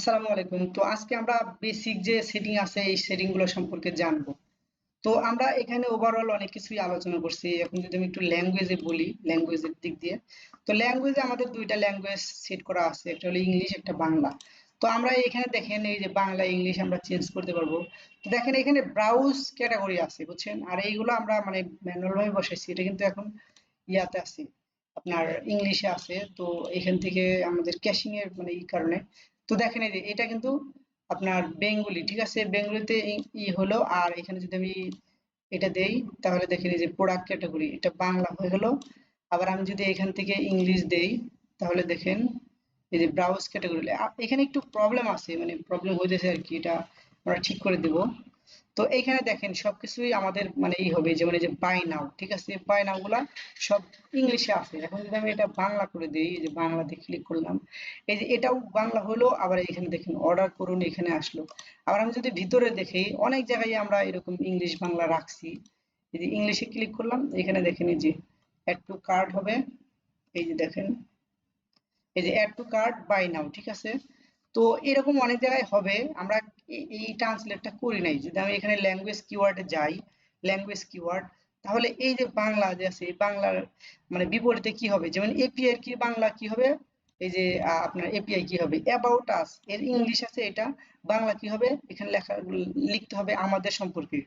আসসালামু আলাইকুম। তো আজকে আমরা বেসিক যে সেটিং আছে এই সেটিং গুলো সম্পর্কে জানবো। তো আমরা এখানে ওভারঅল অনেক কিছুই আলোচনা করছি। এখন যদি আমি একটু ল্যাঙ্গুয়েজে বলি, ল্যাঙ্গুয়েজের দিক দিয়ে, তো ল্যাঙ্গুয়েজে আমাদের দুইটা ল্যাঙ্গুয়েজ সেট করা আছে, একটা হলো ইংলিশ, একটা বাংলা। তো আমরা এখানে দেখেন এই যে বাংলা ইংলিশ আমরা চেঞ্জ করতে পারবো। তো দেখেন এখানে ব্রাউজ ক্যাটাগরি আছে, বুঝছেন? আর এইগুলো আমরা মানে ম্যানুয়াল ভাবে বসাইছি, এটা কিন্তু এখন ইয়াতে আছে, আপনার ইংলিশে আছে। তো এখান থেকে আমাদের ক্যাশিং এর মানে এই কারণে, তো দেখেন এই যে এটা কিন্তু আপনার বেঙ্গলি, ঠিক আছে, বেঙ্গলিতে হলো। আর এখানে যদি আমি এটা দেই তাহলে দেখেন এই যে প্রোডাক্ট ক্যাটাগরি, এটা বাংলা হয়ে গেল। আবার আমি যদি এখান থেকে ইংলিশ দেই তাহলে দেখেন এই যে ব্রাউজ ক্যাটাগরি, এখানে একটু প্রবলেম আছে, মানে প্রবলেম হইতেছে আর কি, এটা আমরা ঠিক করে দেব। তো এইখানে দেখেন সবকিছুই আমাদের মানে এই হবে, যেমন এই যে বাই নাও, ঠিক আছে, বাই নাও গুলা সব ইংলিশে আছে। এখন যদি আমি এটা বাংলা করে দিই, এই যে বাংলাতে ক্লিক করলাম, এই যে এটাও বাংলা হলো। আবার এখানে দেখেন অর্ডার করুন, এখানে আসলো। আবার আমি যদি ভিতরে দেখি অনেক জায়গায় আমরা এরকম ইংলিশ বাংলা রাখছি। এই যে ইংলিশে ক্লিক করলাম, এখানে দেখেন এই যে অ্যাড টু কার্ট হবে, এই যে দেখেন এই যে অ্যাড টু কার্ট বাই নাও, ঠিক আছে। তো এরকম অনেক জায়গায় হবে, আমরা এই ট্রান্সলেটটা করি নাই। যদি আমি এখানে ল্যাঙ্গুয়েজ কিওয়ার্ডে যাই, ল্যাঙ্গুয়েজ কিওয়ার্ড, তাহলে এই যে বাংলা যে আছে, এই বাংলার মানে বিপরীতে কি হবে, যেমন এপিআই এর কি বাংলা কি হবে, এই যে আপনার এপিআই কি হবে, অ্যাবাউট আস এর ইংলিশ আছে, এটা বাংলা কি হবে, এখানে লেখা লিখতে হবে আমাদের সম্পর্কে।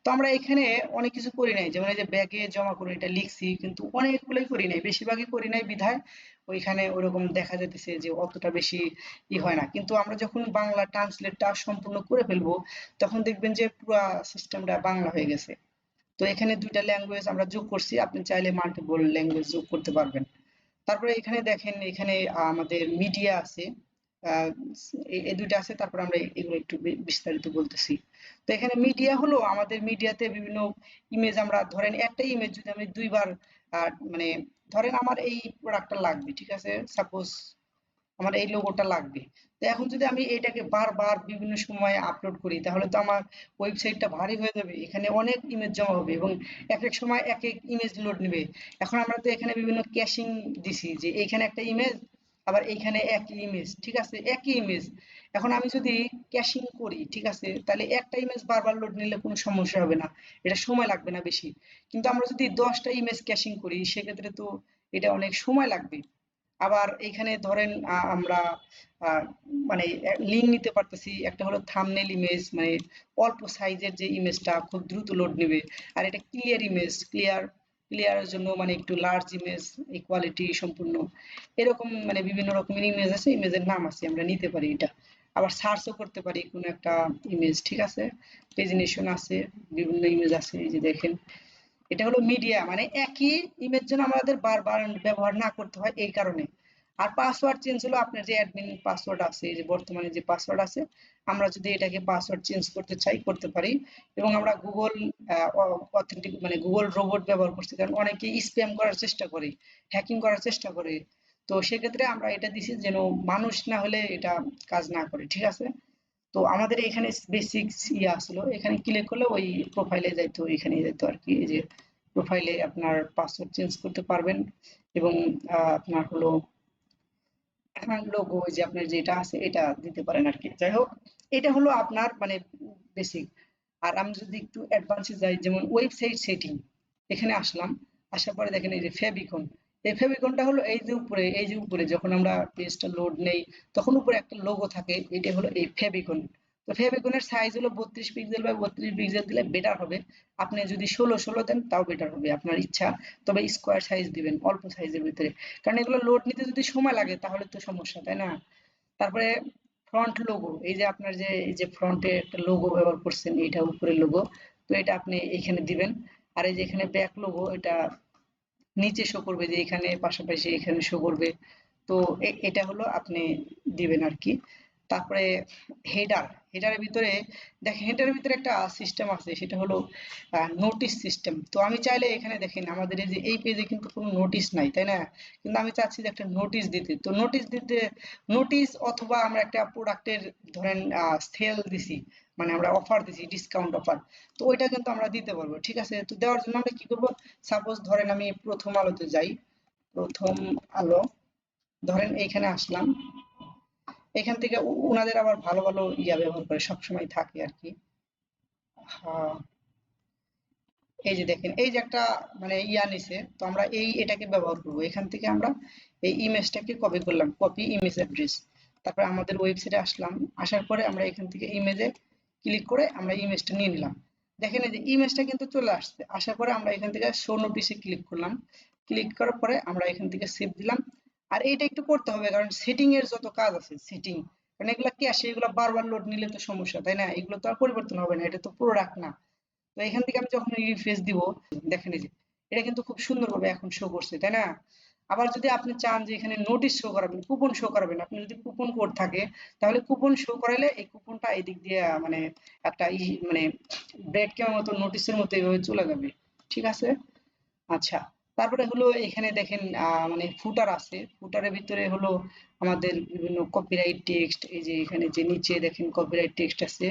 তো আমরা এখানে অনেক কিছু করি নাই, যেমন এই যে ব্যাগে জমা করে এটা লিখছি, কিন্তু অনেকগুলোই করি নাই, বেশিরভাগই করি নাই বিধায় ওইখানে ওরকম দেখা যাইতেছে যে অতটা বেশি হয় না। কিন্তু আমরা যখন বাংলা ট্রান্সলেটটা সম্পূর্ণ করে ফেলবো, তখন দেখবেন যে পুরো সিস্টেমটা বাংলা হয়ে গেছে। তো এখানে দুইটা ল্যাঙ্গুয়েজ আমরা যোগ করছি, আপনি চাইলে মাল্টিপল ল্যাঙ্গুয়েজ যোগ করতে পারবেন। তারপরে এখানে দেখেন এখানে আমাদের মিডিয়া আছে, আহ, এই দুইটা আছে। তারপর আমরা এগুলো একটু বিস্তারিত বলতেছি। তো এখানে মিডিয়া হলো আমাদের, মিডিয়াতে বিভিন্ন ইমেজ, আমরা ধরেন একটা ইমেজ যদি আমি দুইবার মানে ধরেন আমার এই প্রোডাক্টটা লাগবে, ঠিক আছে, সাপোজ আমার এই লোগোটা লাগবে। তো এখন যদি আমি এটাকে বারবার বিভিন্ন সময়ে আপলোড করি, তাহলে তো আমার ওয়েবসাইটটা ভারী হয়ে যাবে, এখানে অনেক ইমেজ জমা হবে এবং এক এক সময় এক এক ইমেজ লোড নেবে। এখন আমরা তো এখানে বিভিন্ন ক্যাশিং দিছি, যে এখানে একটা ইমেজ, আবার এইখানে একই ইমেজ, ঠিক আছে, একই ইমেজ। এখন আমি যদি ক্যাশিং করি, ঠিক আছে, তাহলে একটা ইমেজ বারবার লোড নিলে কোনো সমস্যা হবে না, এটা সময় লাগবে না বেশি। কিন্তু আমরা যদি 10টা ইমেজ ক্যাশিং করি, সেক্ষেত্রে তো এটা অনেক সময় লাগবে। আবার এখানে ধরেন আমরা আহ, মানে লিঙ্ক নিতে পারতেছি, একটা হলো থাম্বনেল ইমেজ, মানে অল্প সাইজের যে ইমেজটা খুব দ্রুত লোড নেবে। আর এটা ক্লিয়ার ইমেজ, ক্লিয়ারের জন্য মানে একটু লার্জ ইমেজ, এই কোয়ালিটি সম্পূর্ণ, এরকম মানে বিভিন্ন রকমের ইমেজ আছে, ইমেজের নাম আছে, আমরা নিতে পারি এটা। আবার সার্চও করতে পারি কোনো একটা ইমেজ, ঠিক আছে, প্রেজেন্টেশন আছে, বিভিন্ন ইমেজ আছে, এই যে দেখেন এটা হলো মিডিয়া, মানে একই ইমেজ যেন আমাদের বারবার ব্যবহার না করতে হয় এই কারণে। আর পাসওয়ার্ড চেঞ্জ হলো আপনার যে অ্যাডমিন পাসওয়ার্ড আছে, এই যে বর্তমানে যে পাসওয়ার্ড আছে, আমরা যদি এটাকে পাসওয়ার্ড চেঞ্জ করতে চাই করতে পারি। এবং আমরা গুগল অথেন্টিক মানে গুগল রোবট ব্যবহার করছি, কারণ অনেকে স্প্যাম করার চেষ্টা করে, হ্যাকিং করার চেষ্টা করে। তো সেক্ষেত্রে আমরা এটা দিছি যেন মানুষ না হলে এটা কাজ না করে, ঠিক আছে। তো আমাদের এখানে বেসিক ইয়ে আসলো, এখানে ক্লিক করলে ওই প্রোফাইলে যাইতো, এখানে যাইতো আর কি, এই যে প্রোফাইলে আপনার পাসওয়ার্ড চেঞ্জ করতে পারবেন। এবং আপনার হলো লোগো, ওই যে আপনার যেটা আছে এটা দিতে পারেন আর কি। যাই হোক, এটা হলো আপনার মানে বেসিক। আর আমি যদি একটু অ্যাডভান্সে যাই, যেমন ওয়েবসাইট সেটিং, এখানে আসলাম, আসার পরে দেখেন এই যে ফেভিকন, এই ফেভিকনটা হলো এই যে উপরে, এই যে উপরে যখন আমরা পেজটা লোড নেই, তখন উপরে একটা লোগো থাকে, এটা হলো এই ফেভিকন। তো ফেভিকনের সাইজ হলো 32 পিক্সেল বা 32 পিক্সেল দিলে বেটার হবে। আপনি যদি 16 দেন তাও বেটার হবে, আপনার ইচ্ছা। তবে স্কোয়ার সাইজ দিবেন, অল্প সাইজের ভিতরে, কারণ এগুলো লোড নিতে যদি সময় লাগে তাহলে তো সমস্যা, তাই না? তারপরে ফ্রন্ট লোগো, এই যে আপনার যে এই যে ফ্রন্টে একটা লোগো ব্যবহার করছেন, এটা উপরের লোগো, তো এটা আপনি এখানে দিবেন। আর এই যে এখানে ব্যাক লোগো, এটা নিচে শো করবে, যে এখানে পাশাপাশি এখানে শো করবে। তো এটা হলো আপনি দিবেন আর কি। তারপরে হেডারের ভিতরে দেখেন, হেডারের ভিতরে একটা সিস্টেম আছে, সেটা হলো নোটিশ সিস্টেম। তো আমি চাইলে এখানে দেখেন আমাদের এই যে এই পেজে কিন্তু কোনো নোটিশ নাই, তাই না? কিন্তু আমি চাচ্ছি যে একটা নোটিশ দিতে, তো নোটিশ দিতে, নোটিশ অথবা আমরা একটা প্রোডাক্টের ধরেন সেল দিছি, মানে আমরা অফার দিছি, ডিসকাউন্ট অফার, তো ওইটা কিন্তু আমরা দিতে পারবো, ঠিক আছে। তো দেওয়ার জন্য আমরা কি করব, সাপোজ ধরেন আমি প্রথম আলোতে যাই, প্রথম আলো, ধরেন এইখানে আসলাম, এখান থেকে ওনাদের আবার ভালো ভালো ইয়া ব্যবহার করে সবসময় থাকে আর কি। হ্যাঁ, এই যে দেখেন এই যে একটা মানে ইয়া নিছে, তো আমরা এটাকে ব্যবহার করব। এখান থেকে আমরা এই ইমেজটাকে কপি করলাম, কপি ইমেজ অ্যাড্রেস। তারপরে আমাদের ওয়েবসাইটে আসলাম, আসার পরে আমরা এখান থেকে ইমেজে ক্লিক করে আমরা ইমেজটা নিয়ে নিলাম। দেখেন এই যে ইমেজটা কিন্তু চলে আসছে, আসার পরে আমরা এখান থেকে শো নোটিশে ক্লিক করলাম। ক্লিক করার পরে আমরা এখান থেকে সেভ দিলাম। আর এইটা একটু করতে হবে, কারণ সেটিং এর যত কাজ আছে সেটিং, কারণ এগুলা কি আসে, এগুলো বারবার লোড নিলে তো সমস্যা, তাই না? এগুলো তো আর পরিবর্তন হবে না, এটা তো প্রোডাক্ট না। তো এখান থেকে আমি যখন রিফ্রেশ দিব, দেখেন এই যে এটা কিন্তু খুব সুন্দরভাবে এখন শো করছে, তাই না? আবার যদি আপনি চান যে এখানে নোটিশ শো করাবেন, কুপন শো করাবেন, আপনি যদি কুপন কোড থাকে তাহলে কুপন শো করাইলে এই কুপনটা এদিক দিয়ে মানে একটা মানে ব্রেড ক্যামের মতো নোটিশের মতো এইভাবে চলে যাবে। ঠিক আছে? আচ্ছা, তারপরে হলো এখানে দেখেন মানে ফুটার আছে, ফুটারের ভিতরে হলো আমাদের বিভিন্ন কপিরাইট টেক্সট, এই যে এখানে যে নিচে দেখেন কপিরাইট টেক্সট আছে,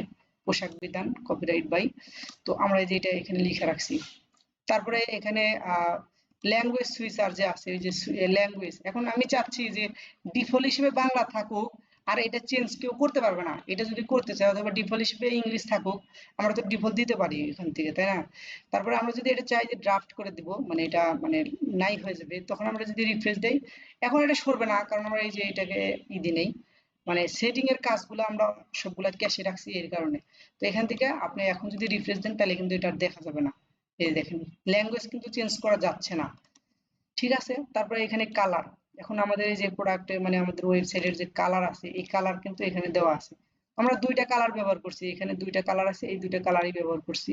পোশাক বিধান কপিরাইট বাই। তো আমরা এই যে এটা এখানে লিখে রাখছি। তারপরে এখানে ল্যাঙ্গুয়েজ সুইচার যে আছে, ওই যে ল্যাঙ্গুয়েজ, এখন আমি চাচ্ছি যে ডিফল্ট হিসেবে বাংলা থাকুক, আর এটা চেঞ্জ কেউ করতে পারবে না। এটা যদি করতে চাই অথবা ডিফল্ট হিসেবে ইংলিশ থাকুক, আমরা তো ডিফল্ট দিতে পারি এখান থেকে, তাই না? তারপরে আমরা যদি এটা চাই যে ড্রাফট করে দিব, মানে এটা মানে নাই হয়ে যাবে, তখন আমরা যদি রিফ্রেশ দেই, এখন এটা সরবে না, কারণ আমরা এই যে এটাকে নেই, মানে সেটিং এর কাজগুলো আমরা সবগুলা ক্যাশে রাখছি এর কারণে। তো এখান থেকে আপনি এখন যদি রিফ্রেশ দেন তাহলে কিন্তু এটা আর দেখা যাবে না। এই যে দেখেন ল্যাঙ্গুয়েজ কিন্তু চেঞ্জ করা যাচ্ছে না। ঠিক আছে? তারপরে এখানে কালার, এখন আমাদের এই যে প্রোডাক্টে মানে আমাদের ওয়েবসাইটের যে কালার আছে, এই কালার কিন্তু এখানে দেওয়া আছে। আমরা দুইটা কালার ব্যবহার করছি, এখানে দুইটা কালার আছে, এই দুইটা কালারই ব্যবহার করছি।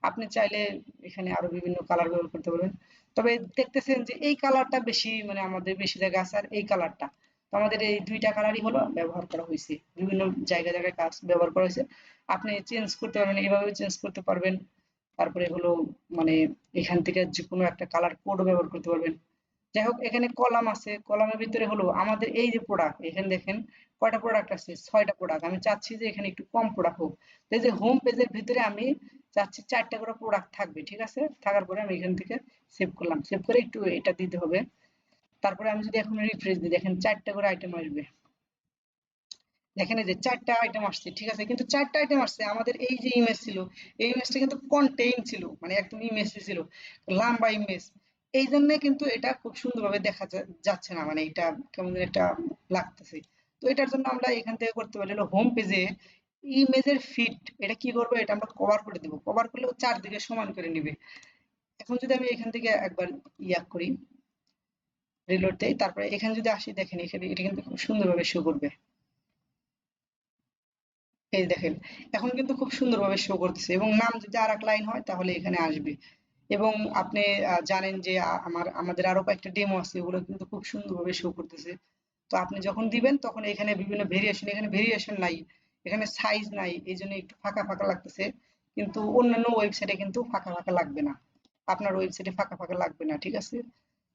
আপনি চাইলে এখানে আরো বিভিন্ন কালার ব্যবহার করতে পারবেন। তবে দেখতেছেন যে এই কালারটা বেশি মানে আমাদের বেশি জায়গায় আছে, আর এই কালারটা, তো আমাদের এই দুইটা কালারই হলো ব্যবহার করা হয়েছে, বিভিন্ন জায়গায় জায়গায় কাজ ব্যবহার করা হয়েছে। আপনি চেঞ্জ করতে পারবেন, এইভাবে চেঞ্জ করতে পারবেন। তারপরে হলো মানে এখান থেকে যে কোনো একটা কালার কোডও ব্যবহার করতে পারবেন। যাই হোক, এখানে কলাম আছে, কলামের ভিতরে হলো আমাদের এই যে প্রোডাক্ট, এখানে দেখেন কয়টা প্রোডাক্ট আছে, 6টা প্রোডাক্ট। আমি চাচ্ছি যে এখানে একটু কম প্রোডাক্ট হোক। তো এই যে হোম পেজের ভিতরে আমি চাচ্ছি 4টা করে প্রোডাক্ট থাকবে। ঠিক আছে? থাকার পরে আমি এখান থেকে সেভ করলাম, সেভ করে একটু এটা দিতে হবে। তারপরে আমি যদি এখন রিফ্রেশ দিই, দেখেন 4টা করে আইটেম আসবে। দেখেন এই যে 4টা আইটেম আসছে, ঠিক আছে? কিন্তু 4টা আইটেম আসছে, আমাদের এই যে ইমেজ ছিল, এই ইমেজটা কিন্তু কন্টেইন ছিল, মানে একদম ইমেজ ছিল, লম্বা ইমেজ। এই জন্য কিন্তু এটা খুব সুন্দরভাবে দেখা যাচ্ছে না, মানে এটা কেমন যেন একটা লাগতেছে। তো এটার জন্য আমরা এখান থেকে করতে পারি হলো হোম পেজে ইমেজের ফিট, এটা কি করবো, এটা আমরা কভার করে দেবো, কভার করলে ও চারদিকে সমান করে নিবে। এখন যদি আমি এখান থেকে একবার ইয়া করি, রিলোড দেই, তারপরে এখানে যদি আসি, দেখেন এখানে এটা কিন্তু খুব সুন্দরভাবে শো করবে। এই দেখেন এখন কিন্তু খুব সুন্দরভাবে শো করতেছে, এবং নাম যদি আর এক লাইন হয় তাহলে এখানে আসবে। এবং আপনি জানেন যে আমাদের আরো কয়েকটা ডেমো আছে, ওগুলো কিন্তু খুব সুন্দরভাবে শো করতেছে। তো আপনি যখন দিবেন তখন এখানে বিভিন্ন ভেরিয়েশন, এখানে ভেরিয়েশন নাই, এখানে সাইজ নাই, এই জন্য একটু ফাঁকা ফাঁকা লাগতেছে। কিন্তু অন্যান্য ওয়েবসাইটে কিন্তু ফাঁকা ফাঁকা লাগবে না, আপনার ওয়েবসাইটে ফাঁকা ফাঁকা লাগবে না। ঠিক আছে?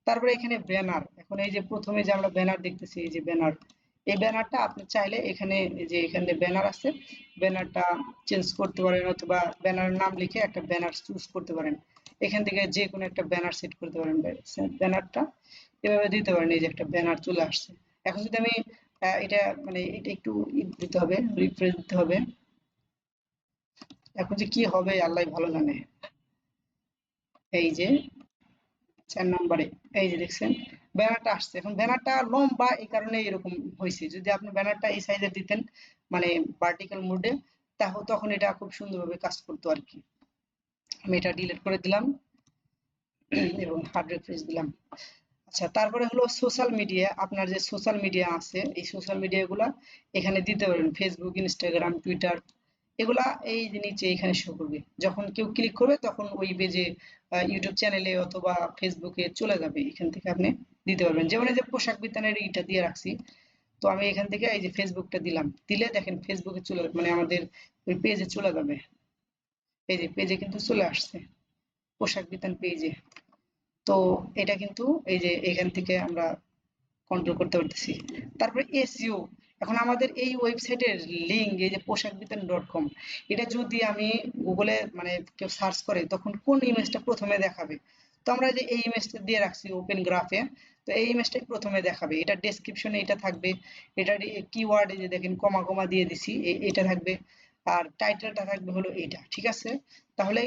তারপরে এখানে ব্যানার, এখন এই যে প্রথমে যে আমরা ব্যানার দেখতেছি, এই যে ব্যানার, এই ব্যানারটা আপনি চাইলে এখানে এই যে এখানে ব্যানার আছে, ব্যানারটা চেঞ্জ করতে পারেন, অথবা ব্যানারের নাম লিখে একটা ব্যানার চুজ করতে পারেন। এখান থেকে যে কোনো একটা ব্যানার সেট করতে পারেন, ব্যানারটা এভাবে দিতে পারেন। এই যে একটা ব্যানার চলে আসছে। এখন যদি আমি এটা মানে এটা একটু দিতে হবে, রিফ্রেশ দিতে হবে। এখন যে কি হবে আল্লাহ ভালো জানে। এই যে 4 নম্বরে এই যে দেখছেন ব্যানারটা আসছে। এখন ব্যানারটা লম্বা, এই কারণে এরকম হয়েছে। যদি আপনি ব্যানারটা এই সাইজে দিতেন, মানে ভার্টিক্যাল মোডে, তাহলে তখন এটা খুব সুন্দরভাবে কাজ করতো আর কি। আমি এটা ডিলিট করে দিলাম এবং হার্ড রিফ্রেশ দিলাম। আচ্ছা, তারপরে হলো সোশ্যাল মিডিয়া, আপনার যে সোশ্যাল মিডিয়া আছে এই সোশ্যাল মিডিয়া গুলা এখানে দিতে পারেন, ফেসবুক, ইনস্টাগ্রাম, টুইটার, এগুলা এই যে নিচে এখানে শো করবে। যখন কেউ ক্লিক করবে তখন ওই পেজে ইউটিউব চ্যানেলে অথবা ফেসবুকে চলে যাবে, এখান থেকে আপনি দিতে পারবেন। যেমন এই যে পোশাক বিতানের এইটা দিয়ে রাখছি, তো আমি এখান থেকে এই যে ফেসবুকটা দিলাম, দিলে দেখেন ফেসবুকে চলে মানে আমাদের ওই পেজে চলে যাবে। এই যে পেজে কিন্তু চলে আসছে, পোশাক বিতান পেজে। তো এটা কিন্তু এই যে এখান থেকে আমরা কন্ট্রোল করতে পারতেছি। তারপরে এসইও, এখন আমাদের এই ওয়েবসাইটের লিঙ্ক, এই যে পোশাকবিতান.com, এটা যদি আমি গুগলে মানে কেউ সার্চ করে তখন কোন ইমেজটা প্রথমে দেখাবে, তো আমরা যে এই ইমেজটা দিয়ে রাখছি ওপেন গ্রাফে, তো এই ইমেজটাই প্রথমে দেখাবে, এটা ডেসক্রিপশনে এটা থাকবে, এটা কিওয়ার্ড এই যে দেখেন কমা কমা দিয়ে দিছি এটা থাকবে, আর টাইটেলটা থাকবে হলো এইটা, ঠিক আছে। তাহলে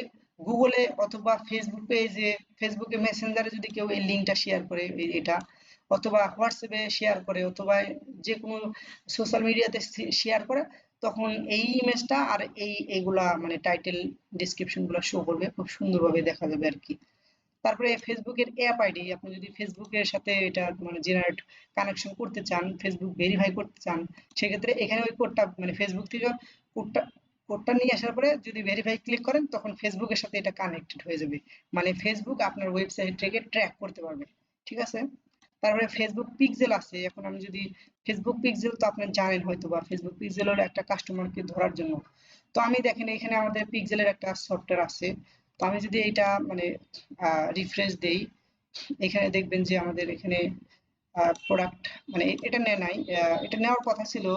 গুগলে অথবা ফেসবুক পেজে, ফেসবুকে মেসেঞ্জারে যদি কেউ এই লিঙ্কটা শেয়ার করে এটা, অথবা হোয়াটসঅ্যাপে শেয়ার করে, অথবা যে কোনো সোশ্যাল মিডিয়াতে শেয়ার করে, তখন এই ইমেজটা আর এইগুলা মানে টাইটেল ডেসক্রিপশন গুলা শো করবে, খুব সুন্দরভাবে দেখা যাবে আর কি। তারপরে ফেসবুকের অ্যাপ আইডি, আপনি যদি ফেসবুকের সাথে এটা মানে জেনারেট কানেকশন করতে চান, ফেসবুক ভেরিফাই করতে চান, সেক্ষেত্রে এখানে ওই কোডটা মানে ফেসবুক থেকে কোডটা কোডটা নিয়ে আসার পরে যদি ভেরিফাই ক্লিক করেন, তখন ফেসবুকের সাথে এটা কানেক্টেড হয়ে যাবে, মানে ফেসবুক আপনার ওয়েবসাইট থেকে ট্র্যাক করতে পারবে, ঠিক আছে। তারপরে ফেসবুক পিক্সেল আছে, এখন আমি যদি ফেসবুক পিক্সেল তো আপনি জানেন হয়তো, বা ফেসবুক পিক্সেল হলো একটা কাস্টমারকে ধরার জন্য। তো আমি দেখেন এখানে আমাদের পিক্সেলের একটা সফটওয়্যার আছে, তো আমি যদি এটা মানে রিফ্রেশ দেই, এখানে দেখবেন যে আমাদের এখানে প্রোডাক্ট মানে এটা নেয় নাই, এটা নেওয়ার কথা ছিল,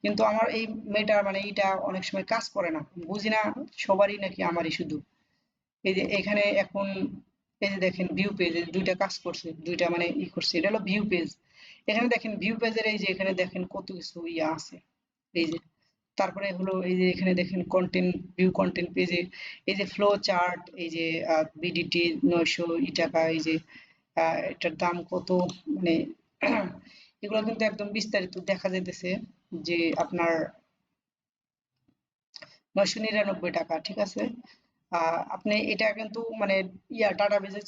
কিন্তু আমার এই মেয়েটা মানে এটা অনেক সময় কাজ করে না, বুঝি না সবারই নাকি আমারই শুধু। এই যে এখানে এখন এই যে দেখেন ভিউ পেজ, দুইটা কাজ করছে, দুইটা মানে করছে, এটা হলো ভিউ পেজ। এখানে দেখেন ভিউ পেজের এই যে এখানে দেখেন কত কিছু ইয়া আছে, এই যে তারপরে হলো এই যে এখানে দেখেন কন্টেন্ট ভিউ, কন্টেন্ট পেজে এই যে ফ্লো চার্ট, এই যে বিডিটি 900 টাকা, এই যে এটার দাম কত, মানে এগুলো কিন্তু একদম বিস্তারিত দেখা যাইতেছে, যে আপনার 999 টাকা, ঠিক আছে। আপনি এটা কিন্তু মানে ডাটা বেজে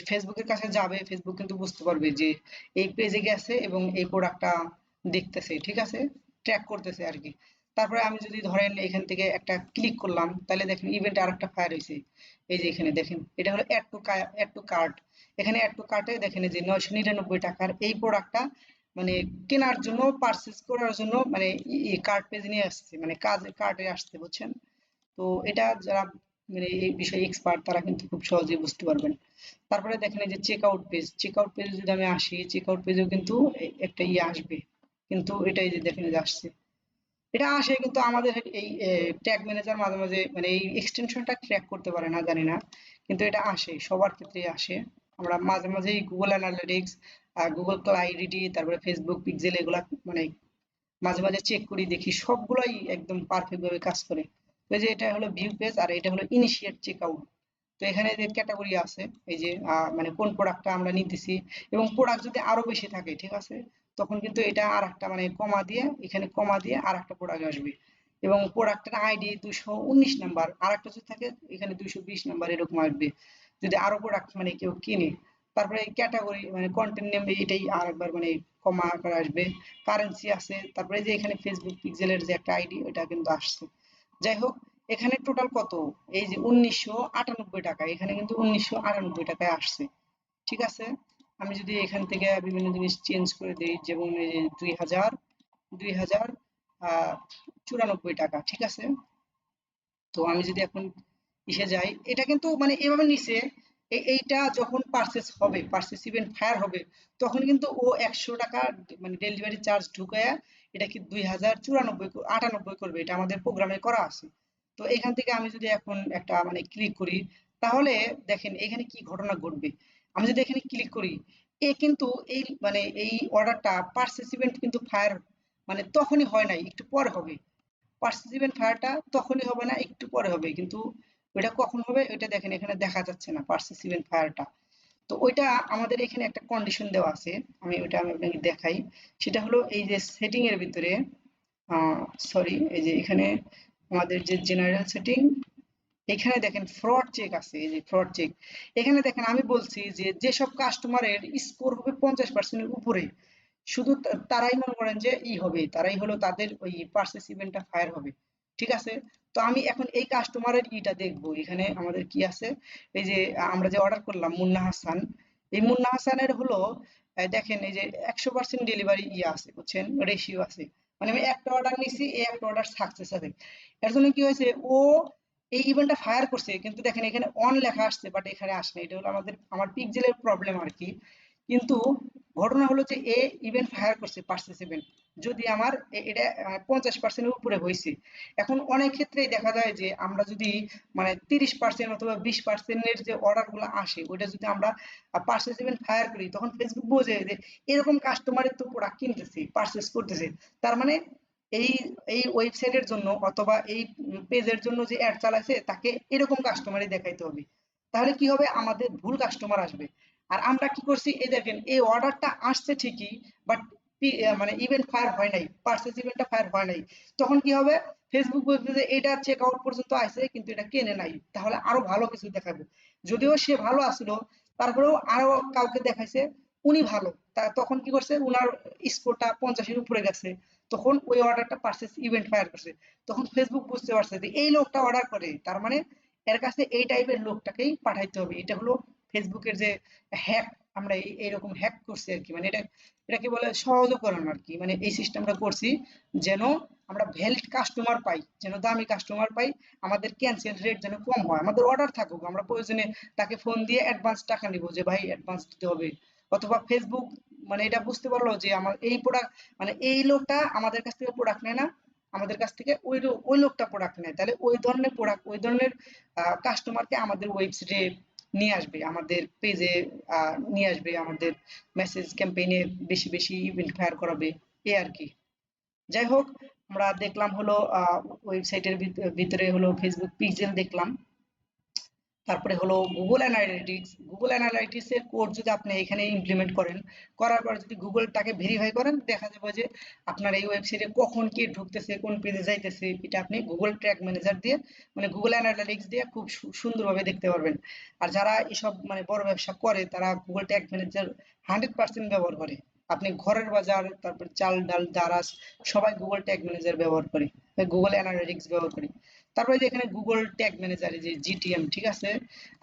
ফেসবুকের কাছে যাবে, ফেসবুক কিন্তু বুঝতে পারবে যে এই পেজে গেছে এবং এই প্রোডাক্টটা দেখতেছে, ঠিক আছে, ট্র্যাক করতেছে আর কি। তারপরে আমি যদি ধরেন এখান থেকে একটা ক্লিক করলাম, তাহলে দেখেন ইভেন্টে আরেকটা ফায়ার হয়েছে, এই যে এখানে দেখেন এটা হলো অ্যাড টু কার্ট। এখানে অ্যাড টু কার্টে দেখেন এই যে 999 টাকার এই প্রোডাক্টটা মানে কেনার জন্য, পারচেজ করার জন্য মানে কার্ট পেজ নিয়ে আসছে, মানে কার্টে আসছে, বুঝছেন। তো এটা যারা মানে এই বিষয়ে এক্সপার্ট, তারা কিন্তু খুব সহজেই বুঝতে পারবেন। তারপরে দেখেন এই যে চেক আউট পেজ যদি আমি আসি, চেক আউট পেজেও কিন্তু একটা আসবে, কিন্তু এটাই যে দেখেন এই যে আসছে, এটা আসে, কিন্তু আমাদের এই ট্যাগ ম্যানেজার মাঝে মাঝে মানে এই এক্সটেনশনটা ট্র্যাক করতে পারে না, জানি না, কিন্তু এটা আসে, সবার ক্ষেত্রেই আসে। আমরা মাঝে মাঝেই গুগল অ্যানালিটিক্স, গুগল ক্লাইডিটি, তারপরে ফেসবুক পিক্সেল, এগুলা মানে মাঝে মাঝে চেক করি, দেখি সবগুলাই একদম পারফেক্ট ভাবে কাজ করে। তো এই যে এটা হলো ভিউ পেজ, আর এটা হলো ইনিশিয়েট চেকআউট। তো এখানে যে ক্যাটাগরি আছে, এই যে মানে কোন প্রোডাক্টটা আমরা নিতেছি, এবং প্রোডাক্ট যদি আরো বেশি থাকে, ঠিক আছে, তখন কিন্তু এটা আর একটা মানে কমা দিয়ে, এখানে কমা দিয়ে আর একটা প্রোডাক্ট আসবে, এবং প্রোডাক্টের আইডি 219 নাম্বার, আর একটা যদি থাকে এখানে 220 নাম্বার, এরকম আসবে যদি আরো প্রোডাক্ট মানে কেউ কিনে। তারপরে ক্যাটাগরি মানে কন্টেন্ট নেম, এটাই আরেকবার মানে কমা আকারে আসবে। কারেন্সি আছে, তারপরে যে এখানে ফেসবুক পিক্সেলের যে একটা আইডি, ওটা কিন্তু আসছে। যাই হোক, এখানে টোটাল কত, এই যে 1998 টাকা, এখানে কিন্তু 1998 টাকায় আসছে, ঠিক আছে। আমি যদি এখান থেকে বিভিন্ন জিনিস চেঞ্জ করে দিই, যেমন এই যে 2000 2000 চুরানব্বই টাকা, ঠিক আছে। তো আমি যদি এখন ইসে যাই, এটা কিন্তু মানে এভাবে নিছে, এইটা যখন পারচেস হবে, পারচেস ইভেন্ট ফায়ার হবে, তখন কিন্তু ও 100 টাকা মানে ডেলিভারি চার্জ ঢুকায়া এটা কি 2094 98 করবে, এটা আমাদের প্রোগ্রামে করা আছে। তো এখান থেকে আমি যদি এখন একটা মানে ক্লিক করি, তাহলে দেখেন এখানে কি ঘটনা ঘটবে। আমি যদি এখানে ক্লিক করি, এ কিন্তু এই মানে এই অর্ডারটা পারচেস ইভেন্ট কিন্তু ফায়ার মানে তখনই হয় নাই, একটু পরে হবে। পার্সিস্টেন্ট ফায়ারটা তখনই হবে না, একটু পরে হবে, কিন্তু ওইটা কখন হবে ওইটা দেখেন এখানে দেখা যাচ্ছে না, পার্সিস্টেন্ট ফায়ারটা। তো ওইটা আমাদের এখানে একটা কন্ডিশন দেওয়া আছে, আমি আপনাকে দেখাই। সেটা হলো এই যে সেটিং এর ভিতরে, সরি, এই যে এখানে আমাদের যে জেনারেল সেটিং, এখানে দেখেন ফ্রড চেক আছে, এই যে ফ্রড চেক। এখানে দেখেন আমি বলছি যে যেসব কাস্টমারের স্কোর হবে 50%-এর উপরে, শুধু তারাই মনে করেন যে হবে, তারাই হলো তাদের ওই পার্সেস ইভেন্টটা ফায়ার হবে, ঠিক আছে। তো আমি এখন এই কাস্টমারের ইটা দেখবো, এখানে আমাদের কি আছে, এই যে আমরা যে অর্ডার করলাম মুন্না হাসান, এই মুন্না হাসানের হলো দেখেন এই যে 100% ডেলিভারি আছে, বুঝছেন, রেশিও আছে, মানে আমি একটা অর্ডার নিছি, এই একটা অর্ডার সাকসেস আছে। এর জন্য কি হয়েছে, ও এই ইভেন্টটা ফায়ার করছে, কিন্তু দেখেন এখানে অন লেখা আসছে, বাট এখানে আসে না, এটা হলো আমার পিক্সেলের প্রবলেম আর কি। কিন্তু ঘটনা হলো যে এ ইভেন্ট ফায়ার করছে পার্টিসিপেন্ট, যদি আমার এটা 50% উপরে হয়েছে। এখন অনেক ক্ষেত্রেই দেখা যায় যে আমরা যদি মানে 30% অথবা 20% যে অর্ডার গুলো আসে ওইটা যদি আমরা পার্টিসিপেন্ট ফায়ার করি, তখন ফেসবুক বোঝে যে এরকম কাস্টমারের তো প্রোডাক্ট কিনতেছে, পারচেস করতেছে, তার মানে এই এই ওয়েবসাইটের জন্য অথবা এই পেজের জন্য যে অ্যাড চালাইছে তাকে এরকম কাস্টমারই দেখাইতে হবে। তাহলে কি হবে, আমাদের ভুল কাস্টমার আসবে। আর আমরা কি করছি, এই দেখেন এই অর্ডারটা আসছে ঠিকই, বাট মানে ইভেন্ট ফায়ার হয় নাই, পার্সেস ইভেন্টটা ফায়ার হয় নাই। তখন কি হবে, ফেসবুক বলবে যে এটা চেক আউট পর্যন্ত আসছে কিন্তু এটা কেনে নাই, তাহলে আরো ভালো কিছু দেখাবো। যদিও সে ভালো আসলো, তারপরেও আরো কাউকে দেখাইছে উনি ভালো, তখন কি করছে, উনার স্কোরটা 50-এর উপরে গেছে, তখন ওই অর্ডারটা পার্সেস ইভেন্ট ফায়ার করছে। তখন ফেসবুক বুঝতে পারছে যে এই লোকটা অর্ডার করে, তার মানে এর কাছে এই টাইপের লোকটাকেই পাঠাইতে হবে। এটা হলো ফেসবুকের যে হ্যাক, আমরা এইরকম হ্যাক করছি আর কি, মানে এটাকে বলে সহজকরণ আর কি, মানে এই সিস্টেমটা করছি যেন আমরা ভ্যালিড কাস্টমার পাই, যেন দামি কাস্টমার পাই, আমাদের ক্যান্সেল রেট যেন কম হয়, আমাদের অর্ডার থাকুক, আমরা প্রয়োজনে তাকে ফোন দিয়ে অ্যাডভান্স টাকা নিব যে ভাই অ্যাডভান্স দিতে হবে। অথবা ফেসবুক মানে এটা বুঝতে পারলো যে আমার এই প্রোডাক্ট মানে এই লোকটা আমাদের কাছ থেকে প্রোডাক্ট নেয় না, আমাদের কাছ থেকে ওই লোকটা প্রোডাক্ট নেয়, তাহলে ওই ধরনের প্রোডাক্ট ওই ধরনের কাস্টমারকে আমাদের ওয়েবসাইটে নিয়ে আসবে, আমাদের পেজে নিয়ে আসবে, আমাদের মেসেজ ক্যাম্পেইনে বেশি বেশি ইভেন্ট ফায়ার করাবে, এই আর কি। যাই হোক, আমরা দেখলাম হলো ওয়েবসাইটের ভিতরে হলো ফেসবুক পিক্সেল দেখলাম, তারপরে হলো গুগল অ্যানালিটিক্স। গুগল অ্যানালিটিক্স এর কোড যদি আপনি এখানে ইমপ্লিমেন্ট করেন, করার পর যদি গুগলটাকে ভেরিফাই করেন, দেখা যাবে যে আপনার এই ওয়েবসাইটে কখন কে ঢুকতেছে, কোন পেজে যাইতেছে, এটা আপনি গুগল ট্র্যাক ম্যানেজার দিয়ে মানে গুগল অ্যানালিটিক্স দিয়ে খুব সুন্দরভাবে দেখতে পারবেন। আর যারা এসব মানে বড় ব্যবসা করে তারা গুগল ট্যাগ ম্যানেজার 100% ব্যবহার করে। আপনি ঘরের বাজার, তারপর চাল ডাল দারাজ সবাই গুগল ট্যাগ ম্যানেজার ব্যবহার করে, গুগল অ্যানালিটিক্স ব্যবহার করে। তারপরে যে এখানে গুগল ট্যাগ ম্যানেজার যে জিটিএম, ঠিক আছে,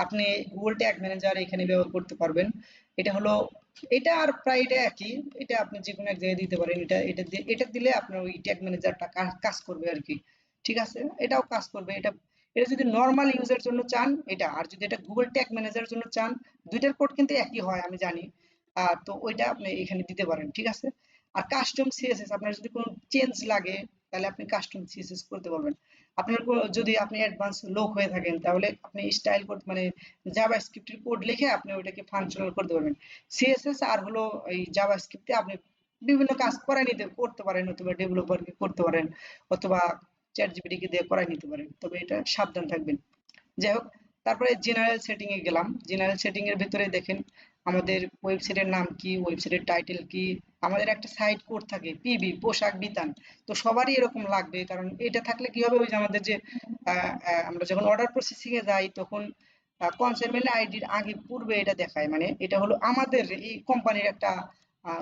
আপনি গুগল ট্যাগ ম্যানেজার এখানে ব্যবহার করতে পারবেন। এটা হলো, এটা আর প্রায় এটা একই, এটা আপনি যে কোনো এক জায়গায় দিতে পারেন, এটা দিলে আপনার ওই ট্যাগ ম্যানেজারটা কাজ করবে আর কি। ঠিক আছে, এটাও কাজ করবে। এটা এটা যদি নর্মাল ইউজের জন্য চান এটা, আর যদি এটা গুগল ট্যাগ ম্যানেজারের জন্য চান, দুইটার কোড কিন্তু একই হয় আমি জানি। তো ওইটা আপনি এখানে দিতে পারেন, ঠিক আছে। আর কাস্টম সিএসএস আপনার যদি কোনো চেঞ্জ লাগে, তাহলে আপনি কাস্টম সিএসএস করতে পারবেন। আপনার যদি আপনি অ্যাডভান্স লোক হয়ে থাকেন, তাহলে আপনি স্টাইল কোড মানে জাভা স্ক্রিপ্টের কোড লিখে আপনি ওইটাকে ফাংশনাল করতে পারবেন। সিএসএস আর হলো এই জাভা স্ক্রিপ্টে আপনি বিভিন্ন কাজ করাই নিতে করতে পারেন, অথবা ডেভেলপারকে করতে পারেন, অথবা চ্যাট জিপিটি কে দিয়ে করাই নিতে পারেন, তবে এটা সাবধান থাকবেন। যাই হোক, তারপরে জেনারেল সেটিং এ গেলাম। জেনারেল সেটিং এর ভিতরে দেখেন আমাদের ওয়েবসাইটের নাম কি, ওয়েবসাইটের টাইটেল কি, আমাদের একটা সাইট কোড থাকে পিবি, পোশাক বিতান। তো সবারই এরকম লাগবে, কারণ এটা থাকলে কি হবে, ওই যে আমাদের যে আমরা যখন অর্ডার প্রসেসিং এ যাই তখন কনসাইনমেন্ট আইডির আগে পূর্বে এটা দেখায়, মানে এটা হলো আমাদের এই কোম্পানির একটা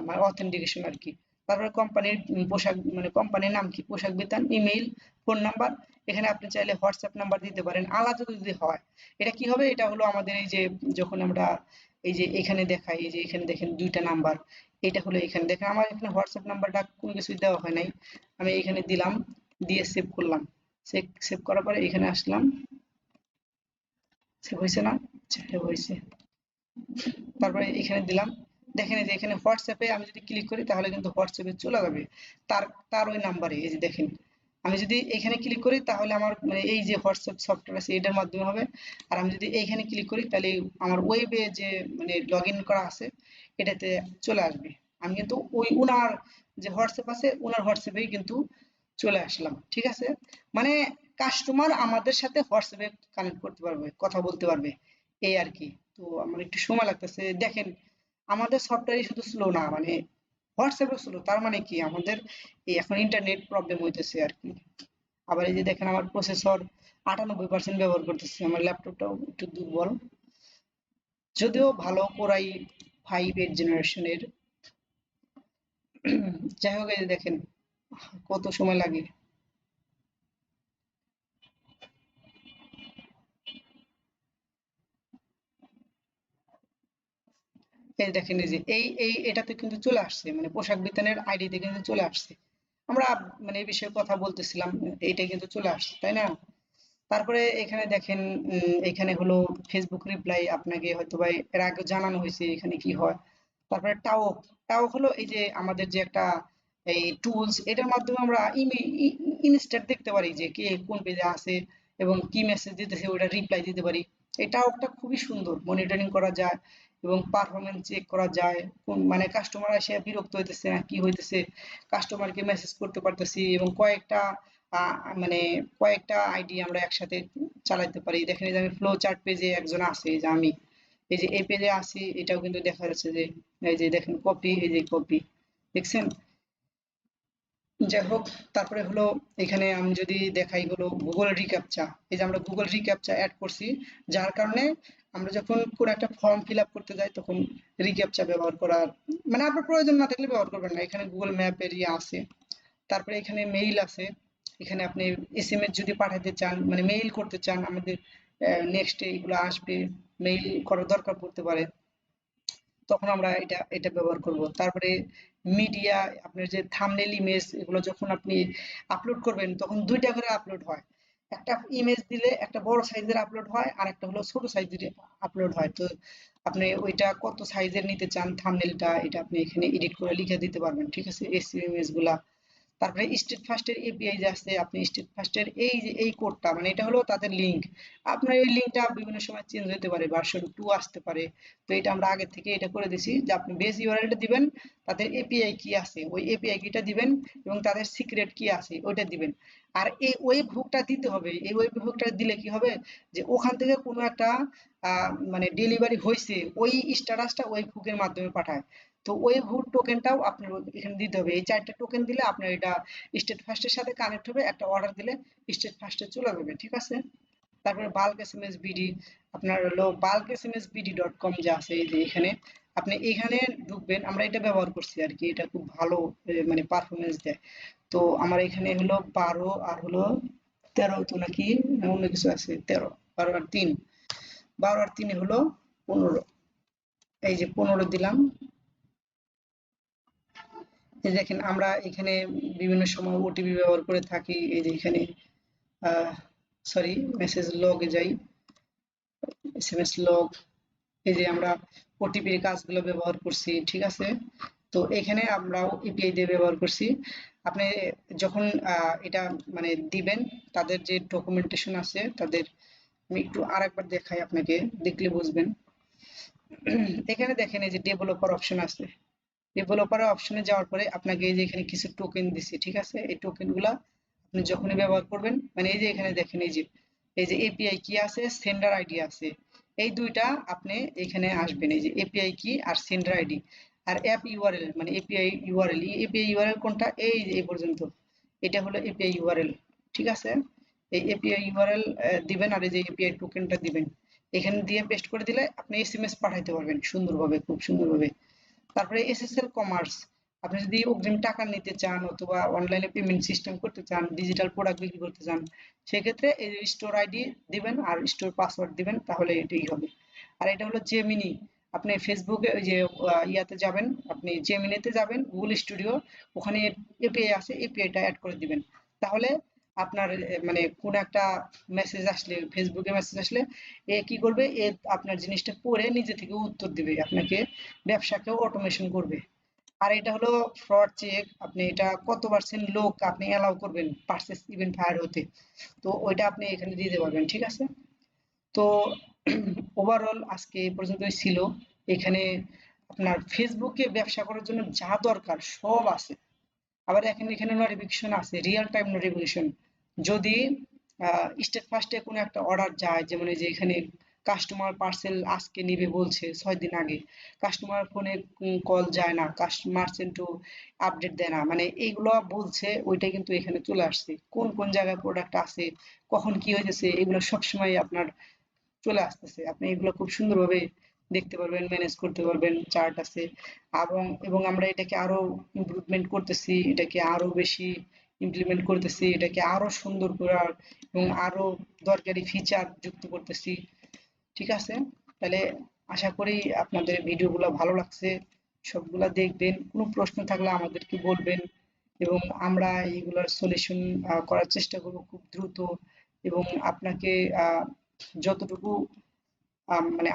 মানে অথেন্টিকেশন আর কি। তারপরে কোম্পানির পোশাক মানে কোম্পানির নাম কি, পোশাক বিতান, ইমেইল, ফোন নাম্বার। এখানে আপনি চাইলে হোয়াটসঅ্যাপ নাম্বার দিতে পারেন আলাদা যদি হয়। এটা কি হবে, এটা হলো আমাদের এই যে যখন আমরা এই যে এখানে দেখাই, এই যে এখানে দেখেন দুইটা নাম্বার, এটা হলো এখানে দেখেন আমার এখানে হোয়াটসঅ্যাপ নাম্বারটা কোনো কিছুই দেওয়া হয় নাই, আমি এখানে দিলাম, দিয়ে সেভ করলাম। সেভ করার পরে এখানে আসলাম, সেভ হয়েছে না, সেভ হয়েছে। তারপরে এখানে দিলাম, দেখেন এই যে এখানে হোয়াটসঅ্যাপে আমি যদি ক্লিক করি তাহলে কিন্তু হোয়াটসঅ্যাপে চলে যাবে তার তার ওই নাম্বারে। এই যে দেখেন, আমি যদি এখানে ক্লিক করি তাহলে আমার মানে এই যে হোয়াটসঅ্যাপ সফটওয়্যার আছে এটার মাধ্যমে হবে। আর আমি যদি এইখানে ক্লিক করি তাহলে আমার ওয়েবে যে মানে লগ ইন করা আছে এটাতে চলে আসবে। আমি কিন্তু ওই উনার যে হোয়াটসঅ্যাপ আছে উনার হোয়াটসঅ্যাপেই কিন্তু চলে আসলাম, ঠিক আছে। মানে কাস্টমার আমাদের সাথে হোয়াটসঅ্যাপে কানেক্ট করতে পারবে, কথা বলতে পারবে, এই আর কি। তো আমার একটু সময় লাগতেছে। দেখেন আমাদের সফটওয়্যার শুধু স্লো না, মানে হোয়াটসঅ্যাপও স্লো, তার মানে কি আমাদের এই এখন ইন্টারনেট প্রবলেম হইতেছে আর কি। আবার এই যে দেখেন আমার প্রসেসর 98% ব্যবহার করতেছে, আমার ল্যাপটপটাও একটু দুর্বল, যদিও ভালো কোরাই 5 জেনারেশনের। যাই হোক, এই যে দেখেন কত সময় লাগে। এই দেখেন এই যে এই এটাতে কিন্তু চলে আসছে, মানে পোশাক বিতানের আইডিতে কিন্তু চলে আসছে। আমরা মানে এই বিষয়ে কথা বলতেছিলাম, এইটা কিন্তু চলে আসছে, তাই না? তারপরে এখানে দেখেন এখানে হলো ফেসবুক রিপ্লাই, আপনাকে হয়তো বা এর আগে জানানো হয়েছে এখানে কি হয়। তারপরে টাওক। টাওক হলো এই যে আমাদের যে একটা এই টুলস, এটার মাধ্যমে আমরা ইনস্ট্যান্ট দেখতে পারি যে কে কোন পেজে আছে এবং কি মেসেজ দিতেছে, ওটা রিপ্লাই দিতে পারি। এই টাওকটা খুবই সুন্দর, মনিটরিং করা যায় এবং পারফরমেন্স চেক করা যায়। কোন মানে কাস্টমার এসে বিরক্ত হইতেছে না কি হইতেছে, কাস্টমারকে মেসেজ করতে পারতেছি এবং মানে কয়েকটা আইডি আমরা একসাথে চালাতে পারি। দেখেন এই যে আমি ফ্লো চার্ট পেজে একজন আছে, এই যে আমি এই যে এই পেজে আছি, এটাও কিন্তু দেখা যাচ্ছে যে এই যে দেখেন কপি, এই যে কপি, দেখছেন? যাই হোক, তারপরে হলো এখানে আমি যদি দেখাই হলো গুগল রিক্যাপচা। এই যে আমরা গুগল রিক্যাপচা অ্যাড করছি, যার কারণে আমরা যখন কোনো একটা ফর্ম ফিল আপ করতে যাই তখন রিক্যাপচা ব্যবহার করার মানে আপনার প্রয়োজন না থাকলে ব্যবহার করবেন না। এখানে গুগল ম্যাপের ইয়ে আছে। তারপরে এখানে মেইল আছে। এখানে আপনি এসএমএস যদি পাঠাতে চান, মানে মেইল করতে চান, আমাদের নেক্সট এইগুলো আসবে, মেইল করার দরকার পড়তে পারে, তখন আমরা এটা এটা ব্যবহার করব। তারপরে মিডিয়া, আপনার যে থাম্বনেল ইমেজ, এগুলো যখন আপনি আপলোড করবেন তখন দুইটা করে আপলোড হয়। একটা ইমেজ দিলে একটা বড় সাইজের আপলোড হয়, আর একটা হলো ছোট সাইজের আপলোড হয়। তো আপনি ওইটা কত সাইজের নিতে চান থাম্বনেলটা, এটা আপনি এখানে এডিট করে লিখে দিতে পারবেন, ঠিক আছে, এসইও ইমেজ গুলা। তারপরে স্টেট ফার্স্টের এপিআই যে আছে, আপনি স্টেট ফার্স্টের এই যে এই কোডটা, মানে এটা হলো তাদের লিঙ্ক। আপনার এই লিঙ্কটা বিভিন্ন সময় চেঞ্জ হতে পারে, ভার্সন 2 আসতে পারে। তো এটা আমরা আগে থেকে এটা করে দিছি যে আপনি বেস ইউআরএলটা দিবেন, তাদের এপিআই কি আছে ওই এপিআই কিটা দিবেন এবং তাদের সিক্রেট কি আছে ওইটা দিবেন। আর এই ওয়েব হুকটা দিতে হবে। এই ওয়েব হুকটা দিলে কি হবে, যে ওখান থেকে কোনো একটা মানে ডেলিভারি হয়েছে, ওই স্ট্যাটাসটা ওয়েব হুকের মাধ্যমে পাঠায়। তো ওই হুড টোকেনটাও আপনার এখানে দিতে হবে। এই 4টা টোকেন দিলে আপনার এটা স্টেট ফার্স্টের সাথে কানেক্ট হবে। একটা অর্ডার দিলে স্টেট ফার্স্টে চলে যাবে, ঠিক আছে? তারপরে বাল্ক এসএমএস বিডি, আপনার হলো বাল্ক এসএমএস বিডি .com যে আছে, এই যে এখানে আপনি এখানে ঢুকবেন। আমরা এটা ব্যবহার করছি আর কি, এটা খুব ভালো মানে পারফরমেন্স দেয়। তো আমার এখানে হলো 12 আর হলো 13, তো নাকি না অন্য কিছু আছে, 13, 12 আর 3, 12 আর 3 হলো 15। এই যে 15 দিলাম। এই দেখেন আমরা এখানে বিভিন্ন সময় ওটিপি ব্যবহার করে থাকি। এই যে এখানে সরি, মেসেজ লগে যাই, এসএমএস লগ, এই যে আমরা ওটিপির কাজগুলো ব্যবহার করছি, ঠিক আছে? তো এখানে আমরাও এপিআই দিয়ে ব্যবহার করছি। আপনি যখন এটা মানে দিবেন, তাদের যে ডকুমেন্টেশন আছে তাদের, আমি একটু আরেকবার দেখাই আপনাকে, দেখলে বুঝবেন। এখানে দেখেন এই যে ডেভেলপার অপশন আছে। ডেভেলপার অপশনে যাওয়ার পরে আপনাকে এই যে এখানে কিছু টোকেন দিছে, ঠিক আছে? এই টোকেন গুলা আপনি যখনই ব্যবহার করবেন, মানে এই যে এখানে দেখেন এই যে এপিআই কি আছে, সেন্ডার আইডি আছে, এই দুইটা আপনি এখানে আসবেন, এই যে এপিআই কি আর সেন্ডার আইডি। আর অ্যাপ ইউআরএল মানে এপিআই ইউআরএল, এপিআই ইউআরএল কোনটা, এই যে এই পর্যন্ত, এটা হলো এপিআই ইউআরএল, ঠিক আছে? এই এপিআই ইউআরএল দিবেন আর এই যে এপিআই টোকেনটা দিবেন। এখানে দিয়ে পেস্ট করে দিলে আপনি এসএমএস পাঠাইতে পারবেন সুন্দরভাবে, খুব সুন্দরভাবে। তারপরে এসএসএল কমার্স, আপনি যদি অগ্রিম টাকা নিতে চান অথবা অনলাইনে পেমেন্ট সিস্টেম করতে চান, ডিজিটাল প্রোডাক্ট বিক্রি করতে চান, সেক্ষেত্রে এই স্টোর আইডি দিবেন আর স্টোর পাসওয়ার্ড দিবেন, তাহলে এটাই হবে। আর এটা হলো জেমিনি, আপনি ফেসবুকে ওই যে ইয়াতে যাবেন, আপনি জেমিনিতে যাবেন, গুগল স্টুডিও, ওখানে এপিআই আছে, এপিআইটা অ্যাড করে দিবেন। তাহলে আপনার মানে কোন একটা মেসেজ আসলে, ফেসবুকে মেসেজ আসলে এ কি করবে, এ আপনার জিনিসটা পড়ে নিজে থেকে উত্তর দিবে আপনাকে, ব্যবসাকেও অটোমেশন করবে। আর এটা হলো ফ্রড চেক, আপনি এটা কত পার্সেন্ট লোক আপনি অ্যালাউ করবেন পারচেস ইভেন্ট ফায়ার হতে, তো ওইটা আপনি এখানে দিতে পারবেন, ঠিক আছে? তো ওভারঅল আজকে এই পর্যন্তই ছিল। এখানে আপনার ফেসবুকে ব্যবসা করার জন্য যা দরকার সব আছে। আবার এখানে এখানে নোটিফিকেশন আছে, রিয়েল টাইম নোটিফিকেশন। যদি স্টেট ফার্স্টে কোনো একটা অর্ডার যায়, যেমন এই যে এখানে কাস্টমার পার্সেল আজকে নিবে বলছে 6 দিন আগে, কাস্টমার ফোনে কল যায় না, মার্চেন্টও আপডেট দেয় না, মানে এইগুলো বলছে, ওইটা কিন্তু এখানে চলে আসছে, কোন কোন জায়গায় প্রোডাক্ট আছে, কখন কি হয়েছে, এগুলো সবসময় আপনার চলে আসতেছে। আপনি এগুলো খুব সুন্দরভাবে দেখতে পারবেন, ম্যানেজ করতে পারবেন, চার্ট আছে। এবং আমরা এটাকে আরো ইমপ্রুভমেন্ট করতেছি, এটাকে আরো বেশি ইমপ্লিমেন্ট করতেছি, এটাকে আরো সুন্দর করার এবং আরো দরকারি ফিচার যুক্ত করতেছি, ঠিক আছে? তাহলে আশা করি আপনাদের ভিডিওগুলো ভালো লাগছে, সবগুলা দেখবেন, কোনো প্রশ্ন থাকলে আমাদেরকে বলবেন এবং আমরা এইগুলোর সলিউশন করার চেষ্টা করব খুব দ্রুত। এবং আপনাকে যতটুকু মানে